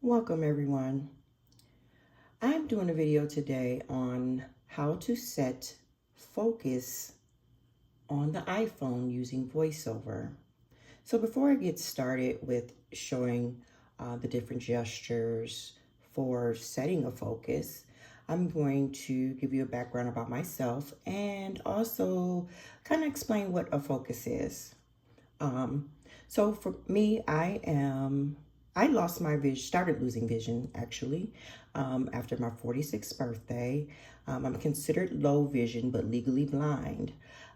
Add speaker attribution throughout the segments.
Speaker 1: Welcome everyone. I'm doing a video today on how to set focus on the iPhone using VoiceOver. So before I get started with showing the different gestures for setting a focus, I'm going to give you a background about myself and also kind of explain what a focus is. So for me, I lost my vision, started losing vision actually, after my 46th birthday. I'm considered low vision, but legally blind.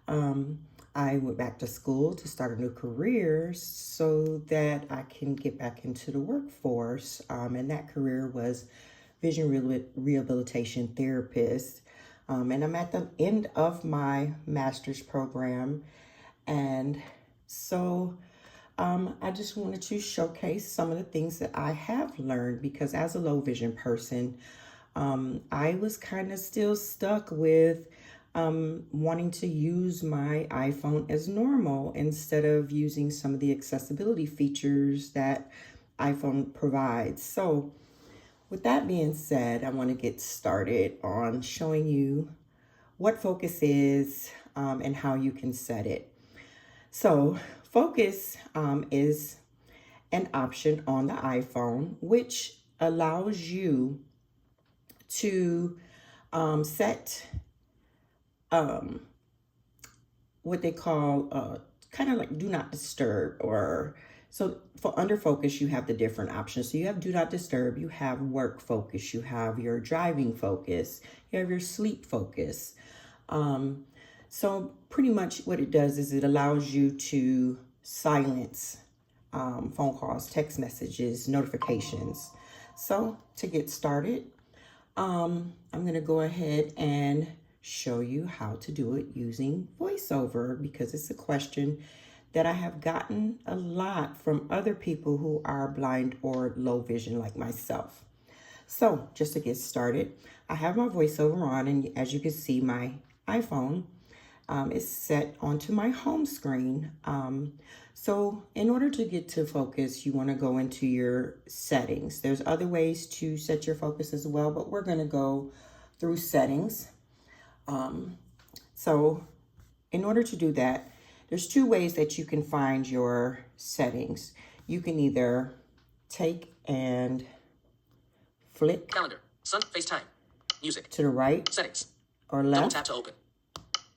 Speaker 1: I went back to school to start a new career so that I can get back into the workforce. And that career was vision rehabilitation therapist. And I'm at the end of my master's program. And so I just wanted to showcase some of the things that I have learned because as a low vision person, I was kind of still stuck with wanting to use my iPhone as normal instead of using some of the accessibility features that iPhone provides. So with that being said, I want to get started on showing you what focus is and how you can set it. So focus is an option on the iPhone, which allows you to set what they call kind of like do not disturb, or so for under focus, you have the different options. So you have do not disturb, you have work focus, you have your driving focus, you have your sleep focus. So pretty much what it does is it allows you to silence phone calls, text messages, notifications. So to get started, I'm going to go ahead and show you how to do it using VoiceOver because it's a question that I have gotten a lot from other people who are blind or low vision like myself. So just to get started, I have my VoiceOver on, and as you can see, my iPhone is set onto my home screen. So in order to get to focus, you want to go into your settings. There's other ways to set your focus as well, but we're going to go through settings. So in order to do that, there's two ways that you can find your settings. You can either take and flick
Speaker 2: calendar, sun, FaceTime, music
Speaker 1: to the right,
Speaker 2: settings,
Speaker 1: or
Speaker 2: double
Speaker 1: left,
Speaker 2: tap to open,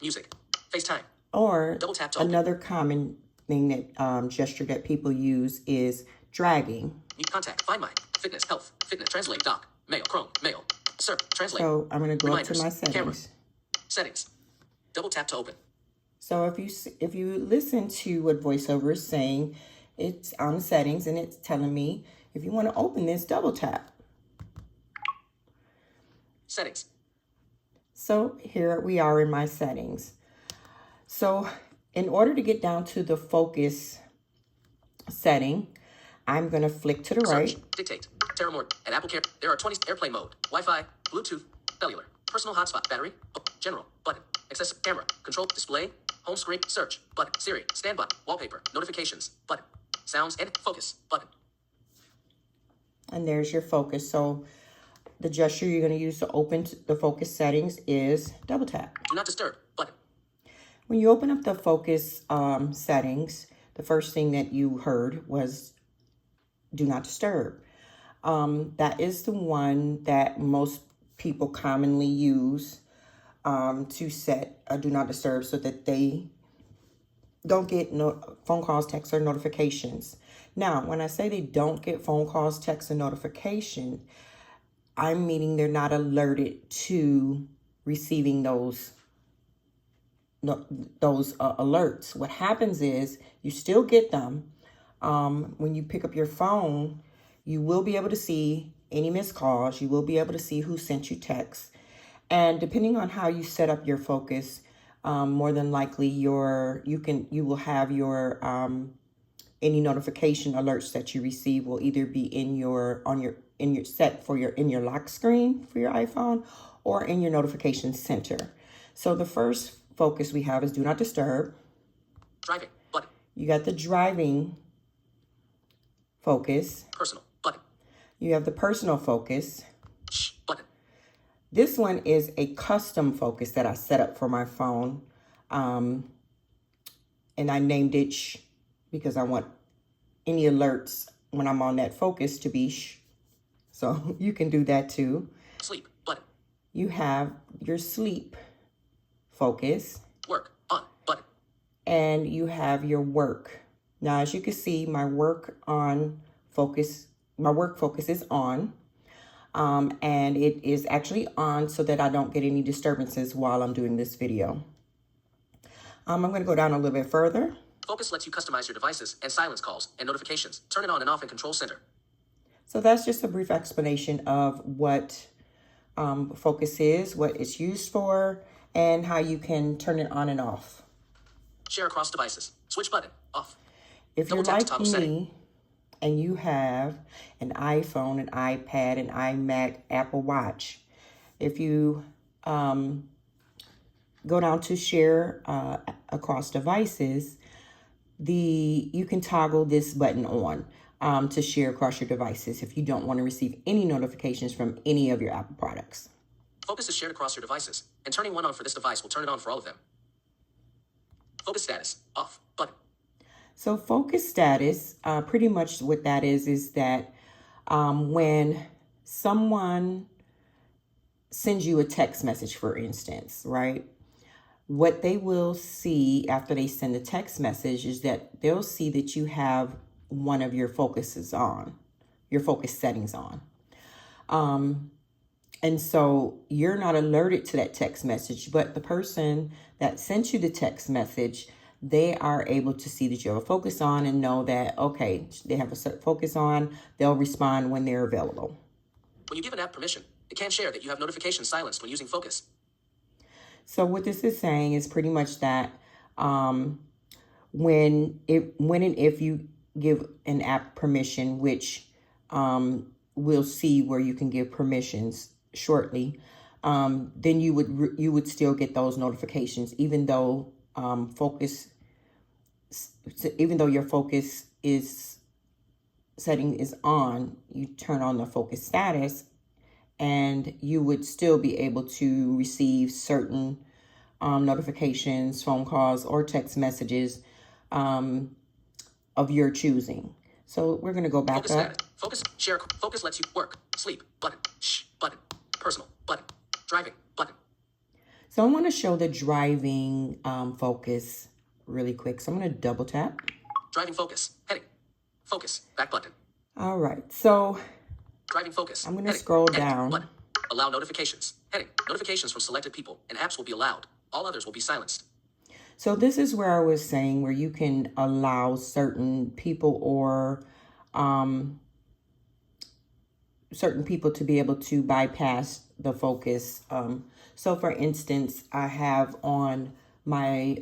Speaker 2: music, FaceTime,
Speaker 1: or
Speaker 2: double tap to open.
Speaker 1: another common thing that gesture that people use is dragging.
Speaker 2: Contact, find my, fitness, health, fitness, translate, doc, mail, Chrome, mail, search, translate.
Speaker 1: So I'm going to go up to
Speaker 2: reminders,
Speaker 1: my settings.
Speaker 2: camera, settings, double tap to open.
Speaker 1: So if you listen to what VoiceOver is saying, it's on settings and it's telling me if you want to open this, double tap.
Speaker 2: Settings.
Speaker 1: So here we are in my settings. So in order to get down to the focus setting, I'm going to flick to the
Speaker 2: Search,
Speaker 1: right.
Speaker 2: dictate, Terra Mode, and Apple Care. There are 20 airplane mode, Wi-Fi, Bluetooth, cellular, personal hotspot, battery, general, button, access, camera, control, display, home screen, search, button, Siri, stand button, wallpaper, notifications, button, sounds, and focus, button.
Speaker 1: And there's your focus. So the gesture you're going to use to open the focus settings is double tap.
Speaker 2: Do not disturb, button.
Speaker 1: When you open up the focus settings, the first thing that you heard was do not disturb. That is the one that most people commonly use to set a do not disturb so that they don't get phone calls, texts, or notifications. Now, when I say they don't get phone calls, texts, and notification, I'm meaning they're not alerted to receiving those alerts. What happens is you still get them. When you pick up your phone, you will be able to see any missed calls. You will be able to see who sent you texts. And depending on how you set up your focus, more than likely you will have your any notification alerts that you receive will either be in your lock screen for your iPhone or in your notification center. So the first focus we have is do not disturb.
Speaker 2: Driving, button.
Speaker 1: You got the driving focus.
Speaker 2: Personal, button.
Speaker 1: You have the personal focus.
Speaker 2: Shh button.
Speaker 1: This one is a custom focus that I set up for my phone. And I named it shh because I want any alerts when I'm on that focus to be shh. So you can do that too.
Speaker 2: Sleep button.
Speaker 1: You have your sleep focus.
Speaker 2: Work on button.
Speaker 1: And you have your work. Now, as you can see, my work focus is on. And it is actually on so that I don't get any disturbances while I'm doing this video. I'm going to go down a little bit further.
Speaker 2: Focus lets you customize your devices and silence calls and notifications. Turn it on and off in Control Center.
Speaker 1: So that's just a brief explanation of what focus is, what it's used for, and how you can turn it on and off.
Speaker 2: Share across devices. Switch button. Off.
Speaker 1: If you're
Speaker 2: Double tap to
Speaker 1: like
Speaker 2: toggle
Speaker 1: me
Speaker 2: setting.
Speaker 1: and you have an iPhone, an iPad, an iMac, Apple Watch, if you go down to share across devices, you can toggle this button on to share across your devices if you don't want to receive any notifications from any of your Apple products.
Speaker 2: Focus is shared across your devices, and turning one on for this device will turn it on for all of them. Focus status. Off. Button.
Speaker 1: So focus status, pretty much what that is that when someone sends you a text message, for instance, right? What they will see after they send the text message is that they'll see that you have one of your focuses on, your focus settings on. And so you're not alerted to that text message, but the person that sent you the text message, they are able to see that you have a focus on and know that, okay, they have a focus on, they'll respond when they're available.
Speaker 2: When you give an app permission, it can share that you have notifications silenced when using Focus.
Speaker 1: So what this is saying is pretty much that when and if you give an app permission, which we'll see where you can give permissions shortly, then you would still get those notifications, even though your focus setting is on. You turn on the focus status, and you would still be able to receive certain notifications, phone calls, or text messages of your choosing. So we're going to go back
Speaker 2: Focus
Speaker 1: up.
Speaker 2: status. Focus. Share. Focus lets you work. Sleep. Button. Shh. Button. Personal. Button. Driving. Button.
Speaker 1: So I want to show the driving focus really quick. So I'm going to double tap.
Speaker 2: Driving focus. Heading. Focus. Back button.
Speaker 1: All right. So
Speaker 2: Driving focus.
Speaker 1: I'm going to
Speaker 2: Heading.
Speaker 1: scroll
Speaker 2: Edit.
Speaker 1: down.
Speaker 2: Button. Allow notifications. Heading. Notifications from selected people and apps will be allowed. All others will be silenced.
Speaker 1: So this is where I was saying where you can allow certain people or certain people to be able to bypass the focus. So for instance, I have on my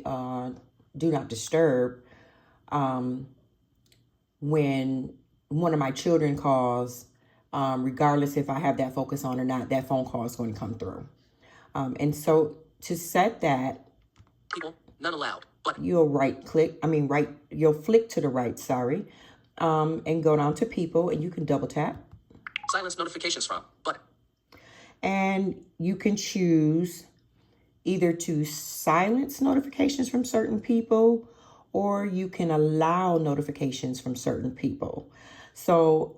Speaker 1: Do Not Disturb, when one of my children calls, regardless if I have that focus on or not, that phone call is going to come through. And so to set that,
Speaker 2: People. None allowed. Button.
Speaker 1: you'll you'll flick to the right, and go down to people, and you can double tap.
Speaker 2: Silence notifications from. Button.
Speaker 1: And you can choose either to silence notifications from certain people, or you can allow notifications from certain people. So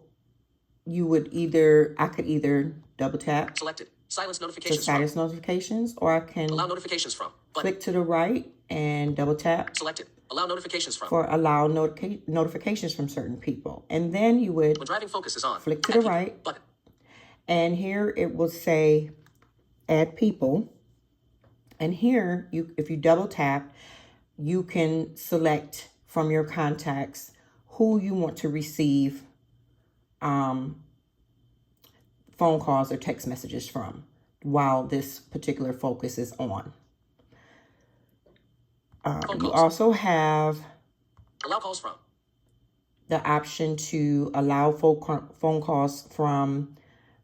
Speaker 1: I could either double tap
Speaker 2: Selected. Silence
Speaker 1: to
Speaker 2: notifications
Speaker 1: silence
Speaker 2: from.
Speaker 1: notifications, or I can
Speaker 2: Allow notifications from. Button.
Speaker 1: click to the right and double tap
Speaker 2: Selected. Allow notifications from.
Speaker 1: for allow notifications from certain people. And then you would
Speaker 2: When driving focus is on.
Speaker 1: flick to
Speaker 2: Add
Speaker 1: the
Speaker 2: people.
Speaker 1: right,
Speaker 2: Button.
Speaker 1: and here it will say add people. And here, if you double tap, you can select from your contacts who you want to receive phone calls or text messages from while this particular focus is on.
Speaker 2: Phone
Speaker 1: You
Speaker 2: calls.
Speaker 1: also have
Speaker 2: Allow calls from.
Speaker 1: the option to allow phone calls from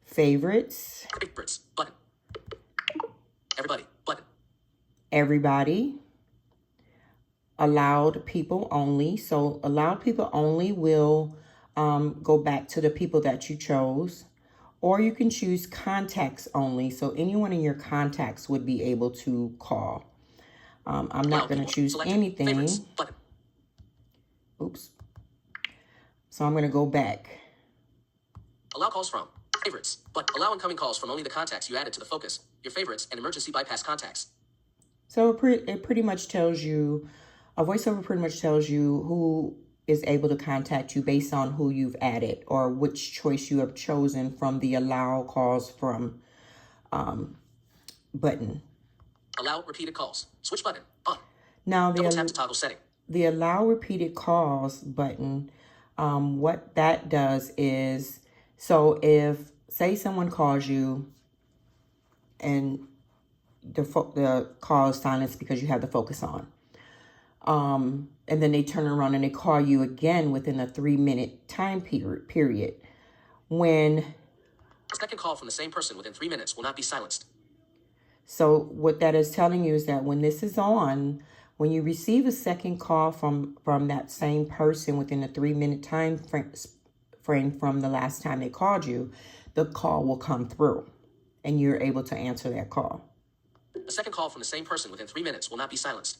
Speaker 1: favorites,
Speaker 2: Favorites. Button. Everybody. Button.
Speaker 1: everybody, allowed people only. So allowed people only will go back to the people that you chose, or you can choose contacts only. So anyone in your contacts would be able to call. I'm not going to choose anything.
Speaker 2: Favorites button.
Speaker 1: Oops. So I'm going to go back.
Speaker 2: Allow calls from favorites, but allow incoming calls from only the contacts you added to the focus, your favorites, and emergency bypass contacts.
Speaker 1: So it pretty much tells you, a VoiceOver pretty much tells you who is able to contact you based on who you've added or which choice you have chosen from the allow calls from button.
Speaker 2: Allow repeated calls. Switch button on.
Speaker 1: Now
Speaker 2: Double tap to toggle setting.
Speaker 1: the allow repeated calls button, what that does is, so if, say someone calls you and the call is silenced because you have the focus on, and then they turn around and they call you again within a 3-minute time period, when
Speaker 2: A second call from the same person within 3 minutes will not be silenced.
Speaker 1: So what that is telling you is that when this is on, when you receive a second call from that same person within a 3-minute time frame from the last time they called you, the call will come through and you're able to answer that call.
Speaker 2: A second call from the same person within 3 minutes will not be silenced.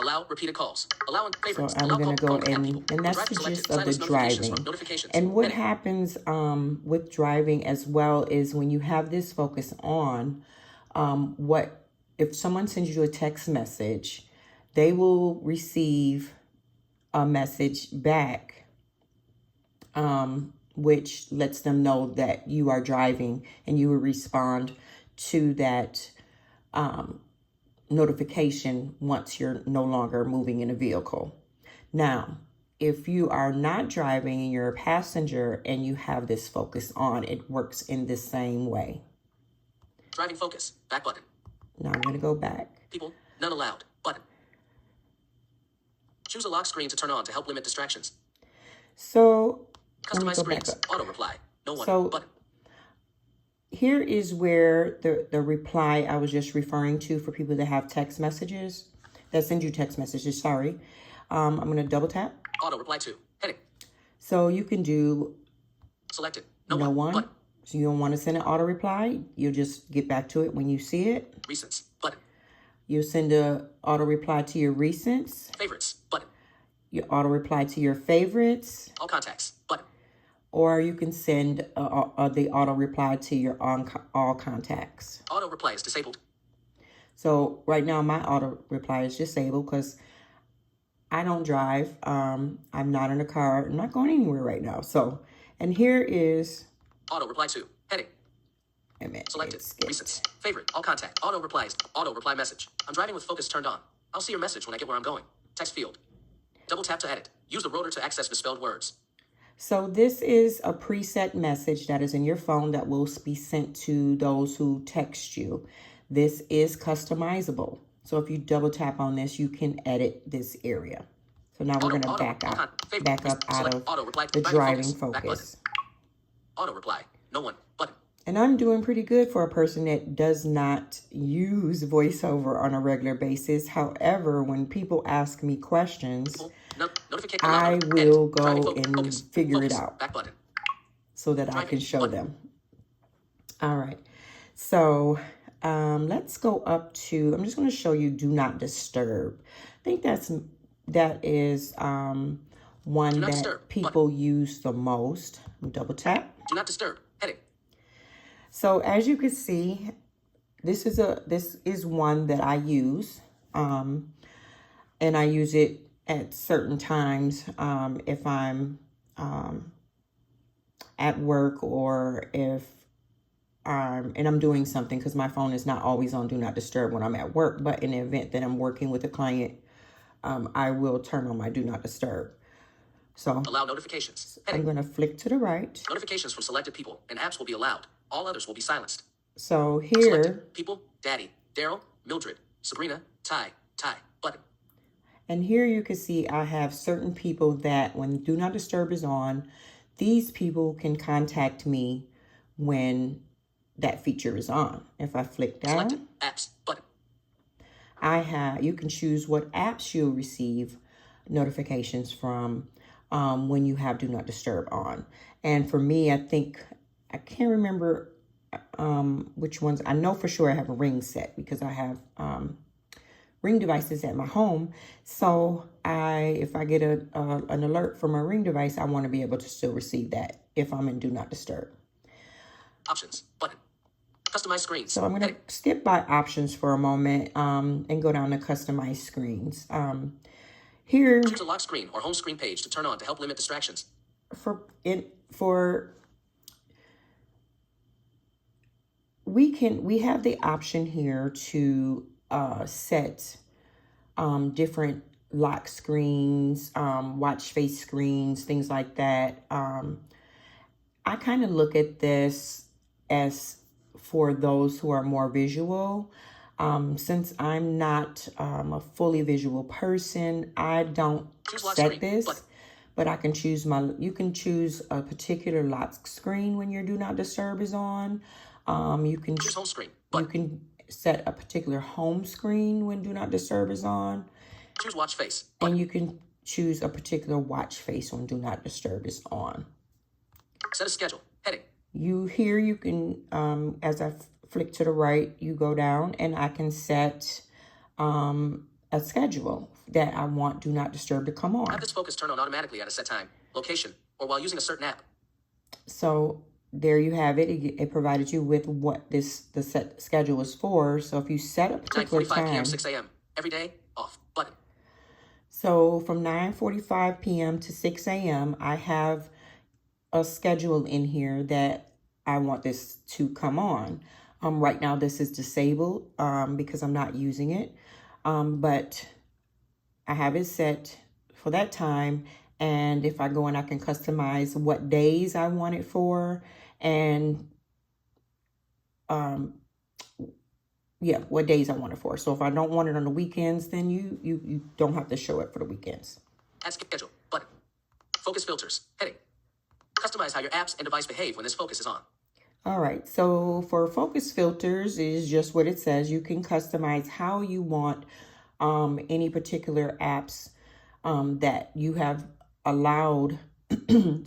Speaker 2: Allow repeated calls. Allow favorites.
Speaker 1: So I'm going to go and that's the gist of the driving. And what happens with driving as well is when you have this focus on, what if someone sends you a text message, they will receive a message back, which lets them know that you are driving, and you will respond to that notification once you're no longer moving in a vehicle. Now, if you are not driving and you're a passenger and you have this focus on, it works in the same way.
Speaker 2: Driving focus. Back button.
Speaker 1: Now I'm going to go back.
Speaker 2: People. None allowed. Button. Choose a lock screen to turn on to help limit distractions.
Speaker 1: So
Speaker 2: Customize screens. Auto reply. No one.
Speaker 1: So
Speaker 2: button.
Speaker 1: Here is where the reply I was just referring to for people that have text messages, that send you text messages, sorry. I'm going to double tap.
Speaker 2: Auto reply to. Heading.
Speaker 1: So you can do
Speaker 2: Selected.
Speaker 1: no one.
Speaker 2: Button.
Speaker 1: So you don't want to send an auto reply. You'll just get back to it when you see it.
Speaker 2: Recents. Button.
Speaker 1: You'll send a auto reply to your recents.
Speaker 2: Favorites. Button.
Speaker 1: You auto reply to your favorites.
Speaker 2: All contacts. Button.
Speaker 1: Or you can send the auto reply to your all contacts.
Speaker 2: Auto reply is disabled.
Speaker 1: So right now my auto reply is disabled because I don't drive. I'm not in a car. I'm not going anywhere right now. So, and here is
Speaker 2: auto reply to. Heading. Selected. Recents. Favorite. All contact. Auto replies. Auto reply message. I'm driving with focus turned on. I'll see your message when I get where I'm going. Text field. Double tap to edit. Use the rotor to access misspelled words.
Speaker 1: So this is a preset message that is in your phone that will be sent to those who text you. This is customizable. So if you double tap on this, you can edit this area. So now we're going to back up out of the driving focus.
Speaker 2: Auto reply. No one. Button.
Speaker 1: And I'm doing pretty good for a person that does not use VoiceOver on a regular basis. However, when people ask me questions, I will go and figure it out so that I can show them. All right. So let's go up to, I'm just going to show you do not disturb. I think that is one that people use the most. Double tap.
Speaker 2: Do not disturb. Heading.
Speaker 1: So as you can see, this is one that I use, and I use it at certain times if I'm at work or if I'm doing something, because my phone is not always on do not disturb when I'm at work, but in the event that I'm working with a client, I will turn on my do not disturb. So
Speaker 2: allow notifications.
Speaker 1: I'm going to flick to the right.
Speaker 2: Notifications from selected people and apps will be allowed. All others will be silenced.
Speaker 1: So here,
Speaker 2: selected people, Daddy, Daryl, Mildred, Sabrina, Ty, button.
Speaker 1: And here you can see I have certain people that when do not disturb is on, these people can contact me when that feature is on. If I flick down,
Speaker 2: selected apps, button.
Speaker 1: you can choose what apps you'll receive notifications from. when you have Do Not Disturb on. And for me, I can't remember which ones. I know for sure I have a Ring set because I have Ring devices at my home. So if I get an alert from a Ring device, I want to be able to still receive that if I'm in Do Not Disturb.
Speaker 2: Options button. Customize screens.
Speaker 1: So I'm going to skip by options for a moment and go down to customize screens. Here,
Speaker 2: choose a lock screen or home screen page to turn on to help limit distractions.
Speaker 1: We have the option here to set different lock screens, watch face screens, things like that. I kind of look at this as for those who are more visual. Since I'm not a fully visual person, I don't set this, but I can choose you can choose a particular lock screen when your Do Not Disturb is on. You can
Speaker 2: choose home screen.
Speaker 1: You can set a particular home screen when Do Not Disturb is on.
Speaker 2: Choose watch face.
Speaker 1: And you can choose a particular watch face when Do Not Disturb is on.
Speaker 2: Set a schedule. Heading.
Speaker 1: You can, as I flick to the right, you go down and I can set a schedule that I want Do Not Disturb to come on.
Speaker 2: Have this focus turn on automatically at a set time, location, or while using a certain app.
Speaker 1: So there you have it. It provided you with what the set schedule is for. So if you set a particular
Speaker 2: 9:45
Speaker 1: time,
Speaker 2: p.m., 6 a.m. every day, off button.
Speaker 1: So from 9:45 p.m. to 6 a.m., I have a schedule in here that I want this to come on. Right now, this is disabled because I'm not using it, but I have it set for that time. And if I go in, I can customize what days I want it for, and what days I want it for. So if I don't want it on the weekends, then you don't have to show it for the weekends.
Speaker 2: Add schedule button. Focus filters heading. Customize how your apps and device behave when this focus is on.
Speaker 1: All right, so for focus filters is just what it says. You can customize how you want any particular apps that you have allowed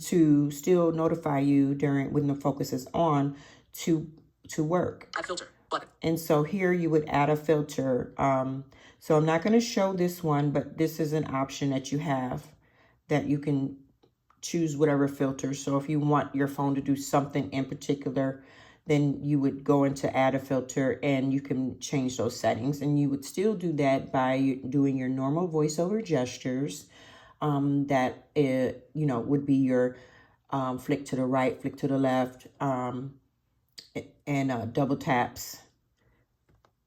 Speaker 1: to still notify you when the focus is on to work.
Speaker 2: Add filter button.
Speaker 1: And so here you would add a filter. So I'm not going to show this one, but this is an option that you have that you can choose whatever filter. So if you want your phone to do something in particular, then you would go into add a filter and you can change those settings. And you would still do that by doing your normal VoiceOver gestures. That would be your flick to the right, flick to the left, and double taps.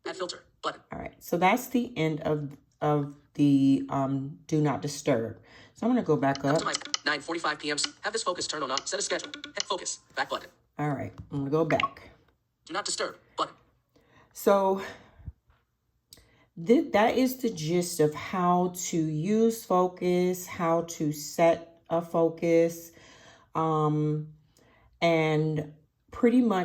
Speaker 2: Add filter button.
Speaker 1: All right, so that's the end of the Do Not Disturb. So I'm going to go back up.
Speaker 2: 9:45 p.m. Have this focus turn on. Set a schedule. Head focus. Back button.
Speaker 1: All right, I'm going to go back.
Speaker 2: Do Not Disturb button.
Speaker 1: So that is the gist of how to use focus, how to set a focus, and pretty much